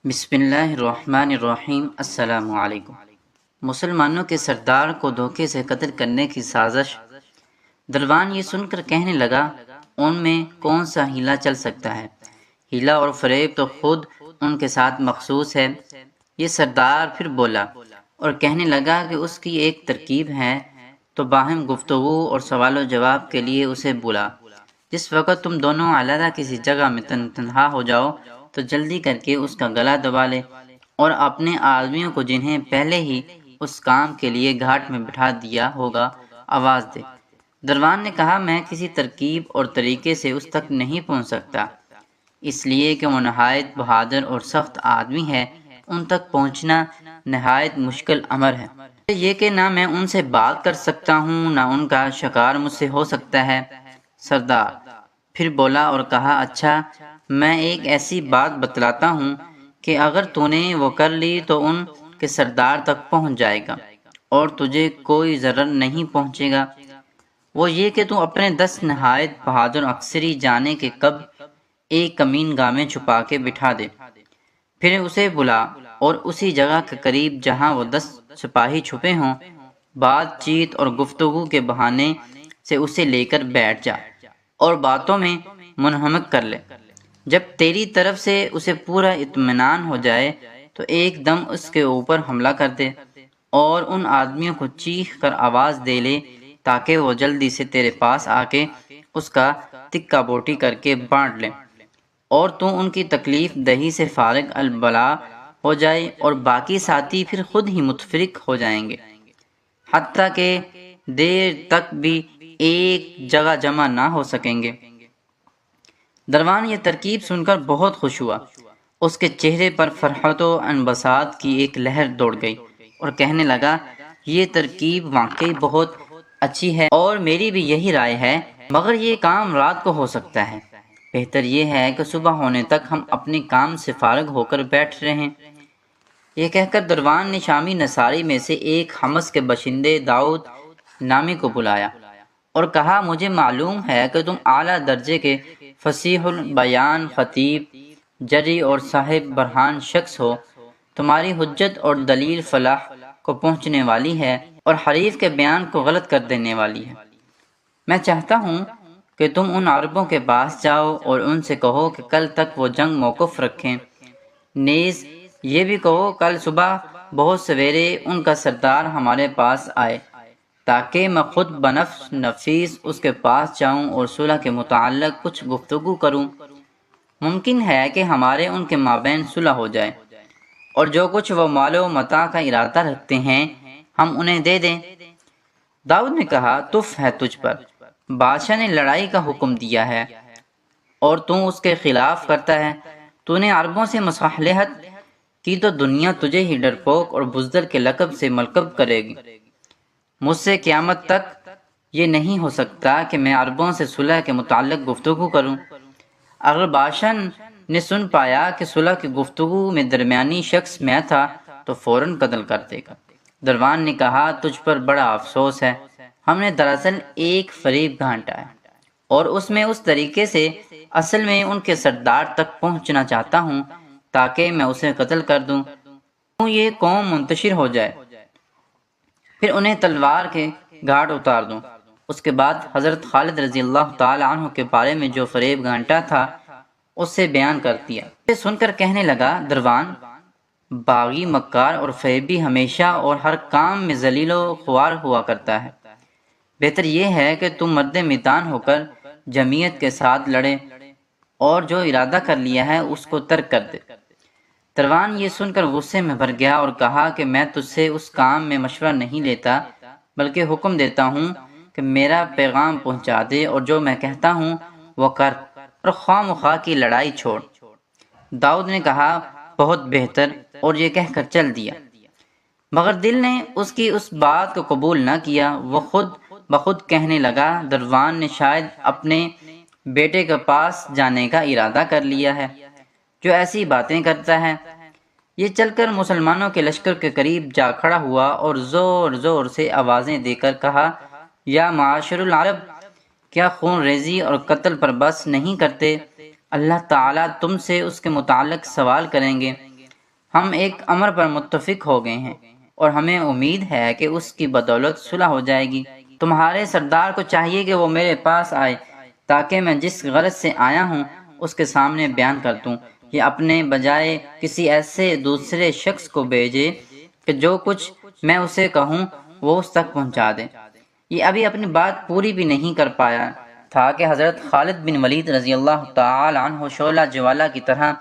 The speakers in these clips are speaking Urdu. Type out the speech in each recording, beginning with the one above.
بسم اللہ الرحمن الرحیم۔ السلام علیکم۔ مسلمانوں کے سردار کو دھوکے سے قتل کرنے کی سازش۔ دروان یہ سن کر کہنے لگا، ان میں کون سا ہیلا چل سکتا ہے؟ ہیلا اور فریب تو خود ان کے ساتھ مخصوص ہے۔ یہ سردار پھر بولا اور کہنے لگا کہ اس کی ایک ترکیب ہے، تو باہم گفتگو اور سوال و جواب کے لیے اسے بلا۔ جس وقت تم دونوں علیحدہ کسی جگہ میں تنہا ہو جاؤ تو جلدی کر کے اس کا گلا دبا لے اور اپنے آدمیوں کو جنہیں پہلے ہی اس کام کے لیے گھاٹ میں بٹھا دیا ہوگا آواز دے۔ دروان نے کہا، میں کسی ترکیب اور طریقے سے اس تک نہیں پہنچ سکتا، اس لیے کہ وہ نہایت بہادر اور سخت آدمی ہے، ان تک پہنچنا نہایت مشکل امر ہے۔ یہ کہ نہ میں ان سے بات کر سکتا ہوں، نہ ان کا شکار مجھ سے ہو سکتا ہے۔ سردار پھر بولا اور کہا، اچھا، میں ایک ایسی بات بتلاتا ہوں کہ اگر تو نے وہ کر لی تو ان کے سردار تک پہنچ جائے گا اور تجھے کوئی ضرر نہیں پہنچے گا۔ وہ یہ کہ تو اپنے 10 نہایت بہادر افسری جانے کے کب ایک کمین گاہ میں چھپا کے بٹھا دے، پھر اسے بلا اور اسی جگہ کے قریب جہاں وہ 10 سپاہی چھپے ہوں، بات چیت اور گفتگو کے بہانے سے اسے لے کر بیٹھ جا اور باتوں میں منہمک کر لے۔ جب تیری طرف سے اسے پورا اطمینان ہو جائے تو ایک دم اس کے اوپر حملہ کر دے اور ان آدمیوں کو چیخ کر آواز دے لے تاکہ وہ جلدی سے تیرے پاس آ کے اس کا تکہ بوٹی کر کے بانٹ لیں، اور تو ان کی تکلیف دہی سے فارغ البلا ہو جائے اور باقی ساتھی پھر خود ہی متفرق ہو جائیں گے، حتیٰ کہ دیر تک بھی ایک جگہ جمع نہ ہو سکیں گے۔ دروان یہ ترکیب سن کر بہت خوش ہوا، اس کے چہرے پر فرحت و انبساط کی ایک لہر دوڑ گئی اور کہنے لگا، یہ ترکیب واقعی بہت اچھی ہے اور میری بھی یہی رائے ہے، مگر یہ کام رات کو ہو سکتا ہے، بہتر یہ ہے کہ صبح ہونے تک ہم اپنے کام سے فارغ ہو کر بیٹھ رہیں۔ یہ کہہ کر دروان نے شامی نصاری میں سے ایک حمص کے باشندے داؤد نامی کو بلایا اور کہا، مجھے معلوم ہے کہ تم اعلیٰ درجے کے فصیح البیان، خطیب، جری اور صاحب برہان شخص ہو، تمہاری حجت اور دلیل فلاح کو پہنچنے والی ہے اور حریف کے بیان کو غلط کر دینے والی ہے۔ میں چاہتا ہوں کہ تم ان عربوں کے پاس جاؤ اور ان سے کہو کہ کل تک وہ جنگ موقوف رکھیں، نیز یہ بھی کہو کل صبح بہت سویرے ان کا سردار ہمارے پاس آئے تاکہ میں خود بنفس نفیس اس کے پاس جاؤں اور صلح کے متعلق کچھ گفتگو کروں۔ ممکن ہے کہ ہمارے ان کے مابین صلح ہو جائے اور جو کچھ وہ مال و متاع کا ارادہ رکھتے ہیں ہم انہیں دے دیں۔ داؤد نے کہا، تف ہے تجھ پر، بادشاہ نے لڑائی کا حکم دیا ہے اور تو اس کے خلاف کرتا ہے۔ تو نے عربوں سے مصالحت کی تو دنیا تجھے ہی ڈرپوک اور بزدل کے لقب سے ملقب کرے گی۔ مجھ سے قیامت تک یہ نہیں ہو سکتا کہ میں عربوں سے صلح کے متعلق گفتگو کروں۔ اگر بادشاہ نے سن پایا کہ صلح کی گفتگو میں درمیانی شخص میں تھا تو فوراً قتل کر دے گا۔ دروان نے کہا، تجھ پر بڑا افسوس ہے، ہم نے دراصل ایک فریب گھانٹا ہے اور اس میں اس طریقے سے اصل میں ان کے سردار تک پہنچنا چاہتا ہوں تاکہ میں اسے قتل کر دوں، یہ قوم منتشر ہو جائے، پھر انہیں تلوار کے گھاٹ اتار دوں۔ اس کے بعد حضرت خالد رضی اللہ تعالی عنہ کے بارے میں جو فریب گھانٹا تھا اس سے بیان کر دیا۔ یہ سن کر کہنے لگا، دروان باغی، مکار اور فریبی ہمیشہ اور ہر کام میں ذلیل و خوار ہوا کرتا ہے، بہتر یہ ہے کہ تم مرد میدان ہو کر جمعیت کے ساتھ لڑے اور جو ارادہ کر لیا ہے اس کو ترک کر دے۔ دروان یہ سن کر غصے میں بھر گیا اور کہا کہ میں تجھ سے اس کام میں مشورہ نہیں لیتا بلکہ حکم دیتا ہوں کہ میرا پیغام پہنچا دے اور جو میں کہتا ہوں وہ کر اور خواہ مخواہ کی لڑائی چھوڑ۔ داؤد نے کہا، بہت بہتر، اور یہ کہہ کر چل دیا، مگر دل نے اس کی اس بات کو قبول نہ کیا۔ وہ خود بخود کہنے لگا، دروان نے شاید اپنے بیٹے کے پاس جانے کا ارادہ کر لیا ہے جو ایسی باتیں کرتا ہے۔ یہ چل کر مسلمانوں کے لشکر کے قریب جا کھڑا ہوا اور زور زور سے آوازیں دے کر کہا، یا معاشر العرب، کیا خون ریزی اور قتل پر بس نہیں کرتے؟ اللہ تعالیٰ تم سے اس کے متعلق سوال کریں گے۔ ہم ایک امر پر متفق ہو گئے ہیں اور ہمیں امید ہے کہ اس کی بدولت صلح ہو جائے گی۔ تمہارے سردار کو چاہیے کہ وہ میرے پاس آئے تاکہ میں جس غرض سے آیا ہوں اس کے سامنے بیان کر دوں، یا اپنے بجائے کسی ایسے دوسرے شخص کو بھیجے کہ جو کچھ میں اسے کہوں وہ اس تک پہنچا دے۔ یہ ابھی اپنی بات پوری بھی نہیں کر پایا تھا کہ حضرت خالد بن ولید رضی اللہ تعالی عنہ شعلہ جوالہ کی طرح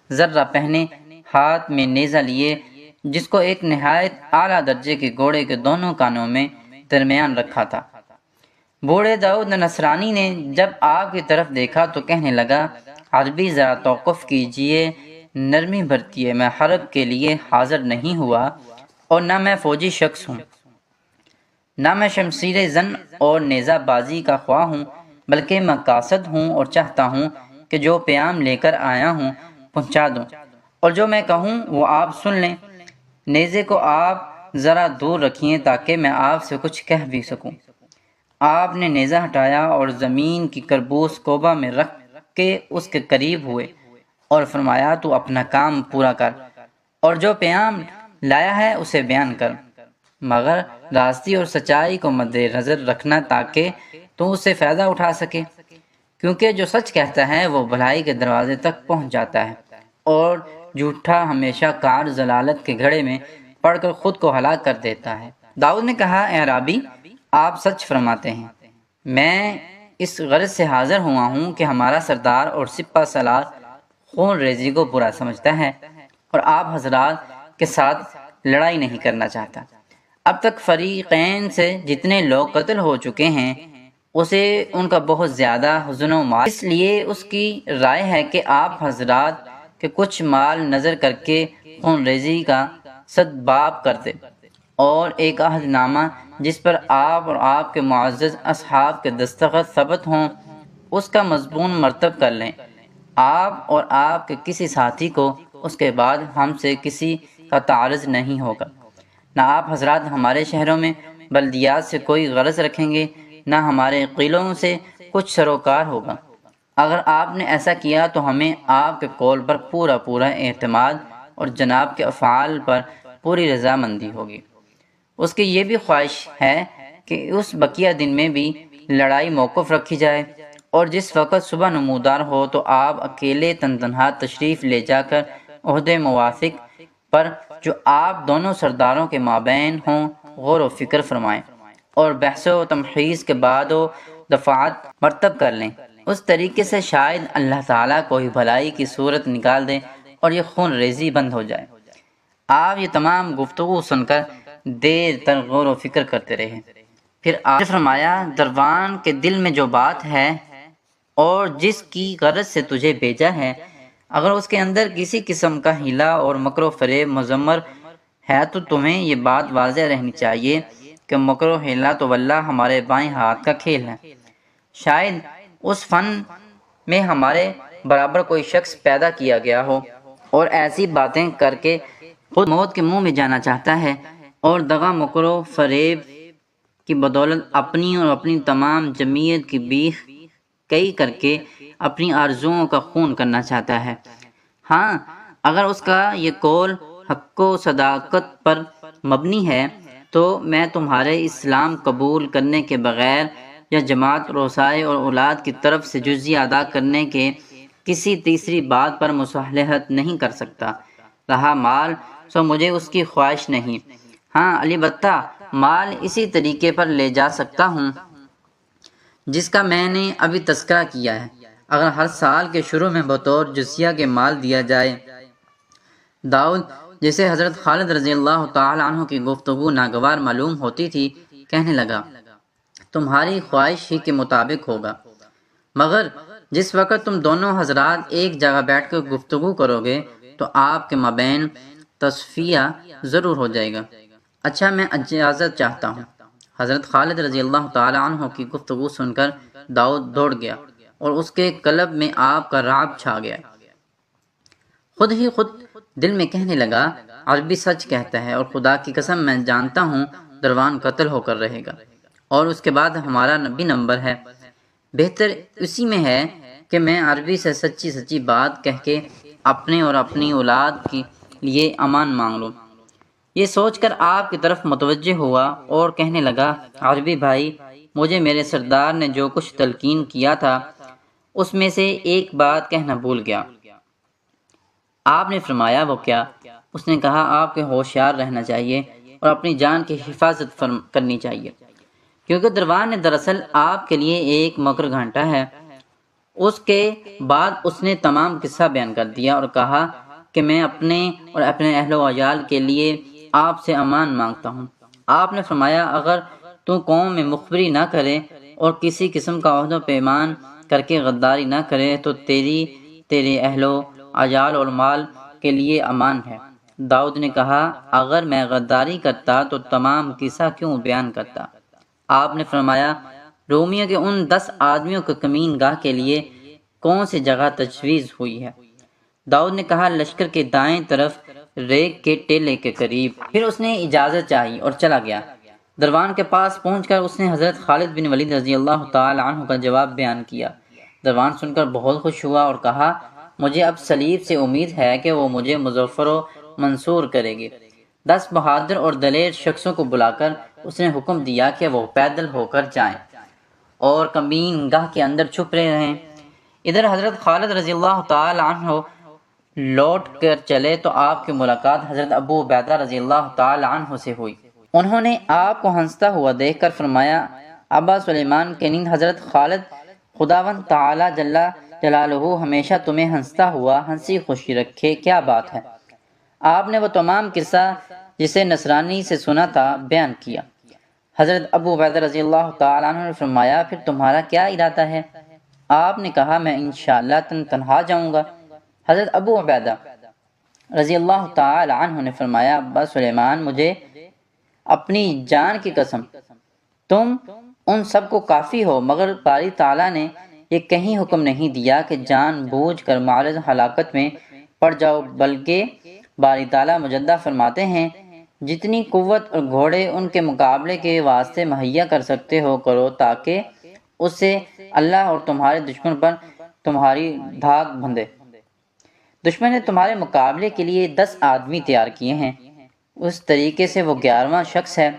ذرہ پہنے ہاتھ میں نیزہ لیے، جس کو ایک نہایت اعلیٰ درجے کے گھوڑے کے دونوں کانوں میں درمیان رکھا تھا۔ بوڑھے داؤد نصرانی نے جب آپ کی طرف دیکھا تو کہنے لگا، عربی ذرا توقف کیجئے، نرمی برتیے، میں حرب کے لیے حاضر نہیں ہوا اور نہ میں فوجی شخص ہوں، نہ میں شمشیر زن اور نیزہ بازی کا خواہ ہوں، بلکہ میں قاصد ہوں اور چاہتا ہوں کہ جو پیام لے کر آیا ہوں پہنچا دوں، اور جو میں کہوں وہ آپ سن لیں۔ نیزے کو آپ ذرا دور رکھیے تاکہ میں آپ سے کچھ کہہ بھی سکوں۔ آپ نے نیزہ ہٹایا اور زمین کی کربوس کوبہ میں رکھ کے اس کے قریب ہوئے اور فرمایا، تو اپنا کام پورا کر اور جو پیام لایا ہے اسے بیان کر، مگر راستی اور سچائی کو مد نظر رکھنا تاکہ تو اس سے فائدہ اٹھا سکے، کیونکہ جو سچ کہتا ہے وہ بھلائی کے دروازے تک پہنچ جاتا ہے اور جھوٹا ہمیشہ کار ضلالت کے گھڑے میں پڑ کر خود کو ہلاک کر دیتا ہے۔ داؤد نے کہا، اے عرابی، آپ سچ فرماتے ہیں، میں اس غرض سے حاضر ہوا ہوں کہ ہمارا سردار اور سپہ سالار خون ریزی کو برا سمجھتا ہے اور آپ حضرات کے ساتھ لڑائی نہیں کرنا چاہتا۔ اب تک فریقین سے جتنے لوگ قتل ہو چکے ہیں اسے ان کا بہت زیادہ حزن و مال، اس لیے اس کی رائے ہے کہ آپ حضرات کے کچھ مال نظر کر کے خون ریزی کا سدباب کر دے اور ایک عہد نامہ جس پر آپ اور آپ کے معزز اصحاب کے دستخط ثبت ہوں اس کا مضمون مرتب کر لیں۔ آپ اور آپ کے کسی ساتھی کو اس کے بعد ہم سے کسی کا تعارض نہیں ہوگا، نہ آپ حضرات ہمارے شہروں میں بلدیات سے کوئی غرض رکھیں گے، نہ ہمارے قلعوں سے کچھ سروکار ہوگا۔ اگر آپ نے ایسا کیا تو ہمیں آپ کے قول پر پورا اعتماد اور جناب کے افعال پر پوری رضامندی ہوگی۔ اس کی یہ بھی خواہش ہے کہ اس بقیہ دن میں بھی لڑائی موقف رکھی جائے اور جس وقت صبح نمودار ہو تو آپ اکیلے تنہا تشریف لے جا کر عہدے موافق پر جو آپ دونوں سرداروں کے مابین ہوں غور و فکر فرمائیں اور بحث و تمحیص کے بعد و دفعات مرتب کر لیں۔ اس طریقے سے شاید اللہ تعالیٰ کوئی بھلائی کی صورت نکال دے اور یہ خون ریزی بند ہو جائے۔ آپ یہ تمام گفتگو سن کر دیر تر غور و فکر کرتے رہے، پھر آپ نے فرمایا، دروان کے دل میں جو بات ہے اور جس کی غرض سے تجھے بھیجا ہے، اگر اس کے اندر کسی قسم کا ہیلا اور مکر و فریب مضمر ہے تو تمہیں یہ بات واضح رہنی چاہیے کہ مکر و ہیلا تو واللہ ہمارے بائیں ہاتھ کا کھیل ہے۔ شاید اس فن میں ہمارے برابر کوئی شخص پیدا کیا گیا ہو اور ایسی باتیں کر کے خود موت کے منہ میں جانا چاہتا ہے اور دغا مکر و فریب کی بدولت اپنی اور اپنی تمام جمعیت کی بیخ کئی کر کے اپنی آرزوؤں کا خون کرنا چاہتا ہے۔ ہاں، اگر اس کا یہ قول حق و صداقت پر مبنی ہے تو میں تمہارے اسلام قبول کرنے کے بغیر یا جماعت روسائے اور اولاد کی طرف سے جزیہ ادا کرنے کے کسی تیسری بات پر مصالحت نہیں کر سکتا۔ رہا مال، سو مجھے اس کی خواہش نہیں، ہاں البتہ مال اسی طریقے پر لے جا سکتا ہوں جس کا میں نے ابھی تذکرہ کیا ہے۔ اگر ہر سال کے شروع میں بطور جزیہ کے مال دیا جائے۔ داؤد، جسے حضرت خالد رضی اللہ تعالی عنہ کی گفتگو ناگوار معلوم ہوتی تھی، کہنے لگا، تمہاری خواہش ہی کے مطابق ہوگا، مگر جس وقت تم دونوں حضرات ایک جگہ بیٹھ کر گفتگو کرو گے تو آپ کے مابین تصفیہ ضرور ہو جائے گا۔ اچھا، میں اجازت چاہتا ہوں۔ حضرت خالد رضی اللہ تعالی عنہ کی گفتگو سن کر داؤد دوڑ گیا اور اس کے قلب میں آپ کا رعب چھا گیا۔ خود ہی خود دل میں کہنے لگا، عربی سچ کہتا ہے اور خدا کی قسم میں جانتا ہوں دروان قتل ہو کر رہے گا اور اس کے بعد ہمارا بھی نمبر ہے۔ بہتر اسی میں ہے کہ میں عربی سے سچی بات کہہ کے اپنے اور اپنی اولاد کی لیے امان مانگ لوں۔ یہ سوچ کر آپ کی طرف متوجہ ہوا اور کہنے لگا، عربی بھائی، مجھے میرے سردار نے جو کچھ تلقین کیا تھا اس میں سے ایک بات کہنا بھول گیا۔ آپ نے فرمایا، وہ کیا؟ اس نے کہا، آپ کو ہوشیار رہنا چاہیے اور اپنی جان کی حفاظت کرنی چاہیے، کیونکہ دروان نے دراصل آپ کے لیے ایک مکر گھانٹا ہے۔ اس کے بعد اس نے تمام قصہ بیان کر دیا اور کہا کہ میں اپنے اور اپنے اہل و عیال کے لیے آپ سے امان مانگتا ہوں۔ آپ نے فرمایا، اگر تو قوم میں مخبری نہ کرے اور کسی قسم کا عہد و پیمان کر کے غداری نہ کرے تو تیرے اہل و عیال اور مال کے لیے امان ہے۔ داؤد نے کہا، اگر میں غداری کرتا تو تمام قصہ کیوں بیان کرتا؟ آپ نے فرمایا، رومیوں کے ان 10 آدمیوں کے کمین گاہ کے لیے کون سی جگہ تجویز ہوئی ہے؟ داؤد نے کہا، لشکر کے دائیں طرف ریگ کے ٹیلے کے قریب۔ پھر اس نے اجازت چاہی اور چلا گیا۔ دروان کے پاس پہنچ کر اس نے حضرت خالد بن ولید رضی اللہ تعالی عنہ کا جواب بیان کیا۔ دروان سن کر بہت خوش ہوا اور کہا، مجھے اب سلیب سے امید ہے کہ وہ مجھے مظفر و منصور کرے گی۔ 10 بہادر اور دلیر شخصوں کو بلا کر اس نے حکم دیا کہ وہ پیدل ہو کر جائیں اور کمین گاہ کے اندر چھپ رہیں۔ ادھر حضرت خالد رضی اللہ تعالی عنہ لوٹ کر چلے تو آپ کی ملاقات حضرت ابو عبیدہ رضی اللہ تعالی عنہ سے ہوئی۔ انہوں نے آپ کو ہنستا ہوا دیکھ کر فرمایا، ابا سلیمان کے نیند حضرت خالد، خداوند تعالی جل جلالہ ہمیشہ تمہیں ہنستا ہوا ہنسی خوشی رکھے، کیا بات ہے؟ آپ نے وہ تمام قصہ جسے نصرانی سے سنا تھا بیان کیا۔ حضرت ابو عبیدہ رضی اللہ تعالی عنہ نے فرمایا، پھر تمہارا کیا ارادہ ہے؟ آپ نے کہا، میں انشاءاللہ تنہا جاؤں گا۔ حضرت ابو عبیدہ رضی اللہ تعالی عنہ نے فرمایا، ابا سلیمان، مجھے اپنی جان کی قسم، تم ان سب کو کافی ہو، مگر باری تعالیٰ نے یہ کہیں حکم نہیں دیا کہ جان بوجھ کر معرض ہلاکت میں پڑ جاؤ، بلکہ باری تعالیٰ مجدہ فرماتے ہیں، جتنی قوت اور گھوڑے ان کے مقابلے کے واسطے مہیا کر سکتے ہو کرو، تاکہ اس سے اللہ اور تمہارے دشمن پر تمہاری دھاک بندھے۔ دشمن نے تمہارے مقابلے کے لیے 10 آدمی تیار کیے ہیں، اس طریقے سے وہ 11واں شخص ہے۔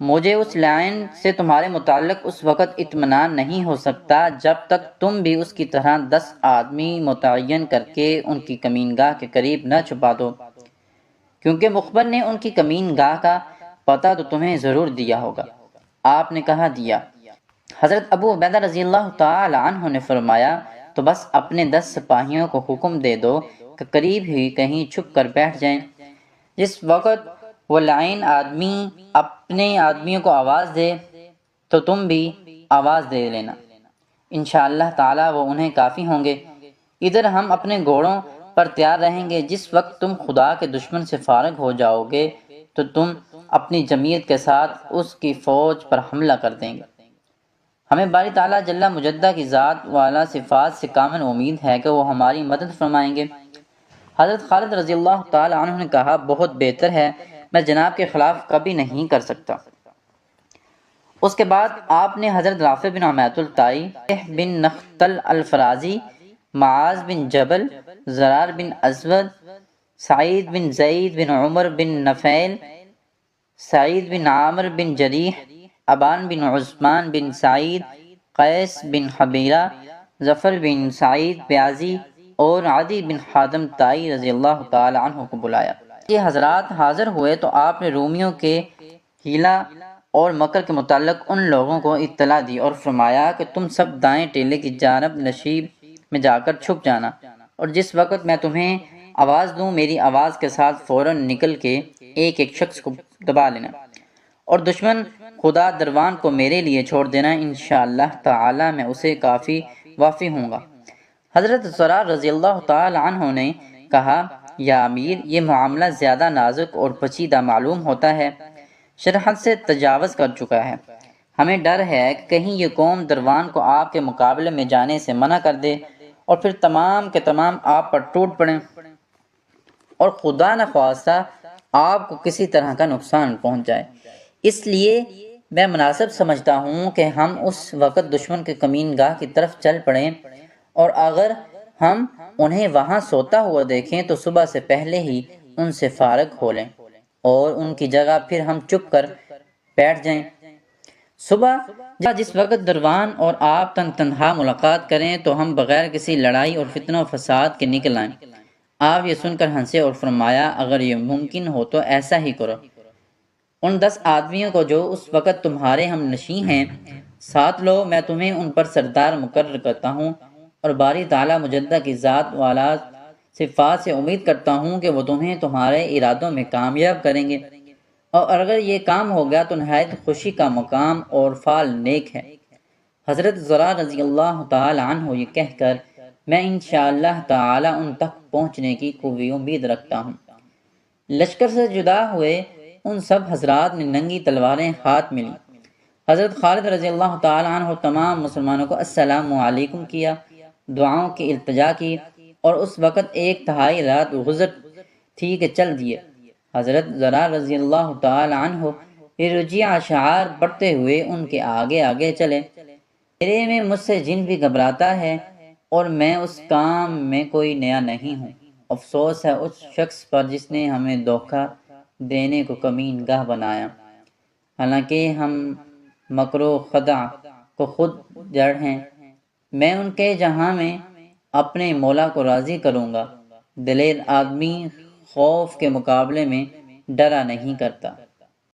مجھے اس لائن سے تمہارے متعلق اس وقت اطمینان نہیں ہو سکتا جب تک تم بھی اس کی طرح 10 آدمی متعین کر کے ان کی کمین گاہ کے قریب نہ چھپا دو، کیونکہ مخبر نے ان کی کمین گاہ کا پتہ تو تمہیں ضرور دیا ہوگا۔ آپ نے کہا، دیا۔ حضرت ابو عبیدہ رضی اللہ تعالی عنہ نے فرمایا، تو بس اپنے 10 سپاہیوں کو حکم دے دو کہ قریب ہی کہیں چھپ کر بیٹھ جائیں۔ جس وقت وہ لعین آدمی اپنے آدمیوں کو آواز دے تو تم بھی آواز دے لینا، انشاءاللہ تعالی وہ انہیں کافی ہوں گے۔ ادھر ہم اپنے گھوڑوں پر تیار رہیں گے۔ جس وقت تم خدا کے دشمن سے فارغ ہو جاؤ گے تو تم اپنی جمعیت کے ساتھ اس کی فوج پر حملہ کر دیں گے۔ ہمیں باری تعالیٰ جل مجدہ کی ذات والا صفات سے کامل امید ہے کہ وہ ہماری مدد فرمائیں گے۔ حضرت خالد رضی اللہ تعالی عنہ نے کہا، بہت بہتر ہے، میں جناب کے خلاف کبھی نہیں کر سکتا۔ اس کے بعد آپ نے حضرت رافع بن عمیۃ الطائی بن نختل الفرازی، معاذ بن جبل، زرار بن اسود، سعید بن زید بن عمر بن نفیل، سعید بن عامر بن جریح، ابان بن عثمان بن سعید، قیس بن حبیرہ، ظفر بن سعید بیازی اور عدی بن حاتم طائی رضی اللہ تعالی عنہ کو بلایا۔ یہ حضرات حاضر ہوئے تو آپ نے رومیوں کے حیلہ اور مکر کے متعلق ان لوگوں کو اطلاع دی اور فرمایا کہ تم سب دائیں ٹیلے کی جانب نشیب میں جا کر چھپ جانا، اور جس وقت میں تمہیں آواز دوں میری آواز کے ساتھ فوراً نکل کے ایک ایک شخص کو دبا لینا، اور دشمن خدا دروان کو میرے لیے چھوڑ دینا، انشاءاللہ تعالی میں اسے کافی وافی ہوں گا۔ حضرت زرار رضی اللہ تعالی عنہ نے کہا، یا امیر، یہ معاملہ زیادہ نازک اور پیچیدہ معلوم ہوتا ہے، شرحد سے تجاوز کر چکا ہے۔ ہمیں ڈر ہے کہ کہیں یہ قوم دروان کو آپ کے مقابلے میں جانے سے منع کر دے اور پھر تمام کے تمام آپ پر ٹوٹ پڑیں اور خدا نخواستہ آپ کو کسی طرح کا نقصان پہنچ جائے۔ اس لیے میں مناسب سمجھتا ہوں کہ ہم اس وقت دشمن کے کمین گاہ کی طرف چل پڑیں، اور اگر ہم انہیں وہاں سوتا ہوا دیکھیں تو صبح سے پہلے ہی ان سے فارغ ہو لیں اور ان کی جگہ پھر ہم چپ کر بیٹھ جائیں۔ صبح جس وقت دروان اور آپ تنہا ملاقات کریں تو ہم بغیر کسی لڑائی اور فتنہ و فساد کے نکل آئیں۔ آپ یہ سن کر ہنسے اور فرمایا اگر یہ ممکن ہو تو ایسا ہی کرو۔ ان 10 آدمیوں کو جو اس وقت تمہارے ہم نشیں ہیں ساتھ لو، میں تمہیں ان پر سردار مقرر کرتا ہوں اور باری تعالیٰ مجدہ کی ذات والا صفات سے امید کرتا ہوں کہ وہ تمہیں تمہارے ارادوں میں کامیاب کریں گے، اور اگر یہ کام ہو گیا تو نہایت خوشی کا مقام اور فعل نیک ہے۔ حضرت زرار رضی اللہ تعالی عنہ یہ کہہ کر میں انشاءاللہ تعالی ان تک پہنچنے کی قوی امید رکھتا ہوں۔ لشکر سے جدا ہوئے ان سب حضرات نے ننگی تلواریں ہاتھ میں لیں۔ حضرت خالد رضی اللہ تعالی عنہ تمام مسلمانوں کو السلام علیکم کیا، دعاؤں کی التجا کی، اور اس وقت 1/3 رات گزر تھی کہ چل دیے۔ حضرت زرار رضی اللہ تعالی عنہ رجیع اشعار پڑھتے ہوئے ان کے آگے آگے چلے۔ میرے میں مجھ سے جن بھی گھبراتا ہے اور میں اس کام میں کوئی نیا نہیں ہوں، افسوس ہے اس شخص پر جس نے ہمیں دھوکہ دینے کو کمین گاہ بنایا، حالانکہ ہم مکر و خدع کو خود جڑ ہیں۔ میں ان کے جہاں میں اپنے مولا کو راضی کروں گا۔ دلیر آدمی خوف کے مقابلے میں ڈرا نہیں کرتا۔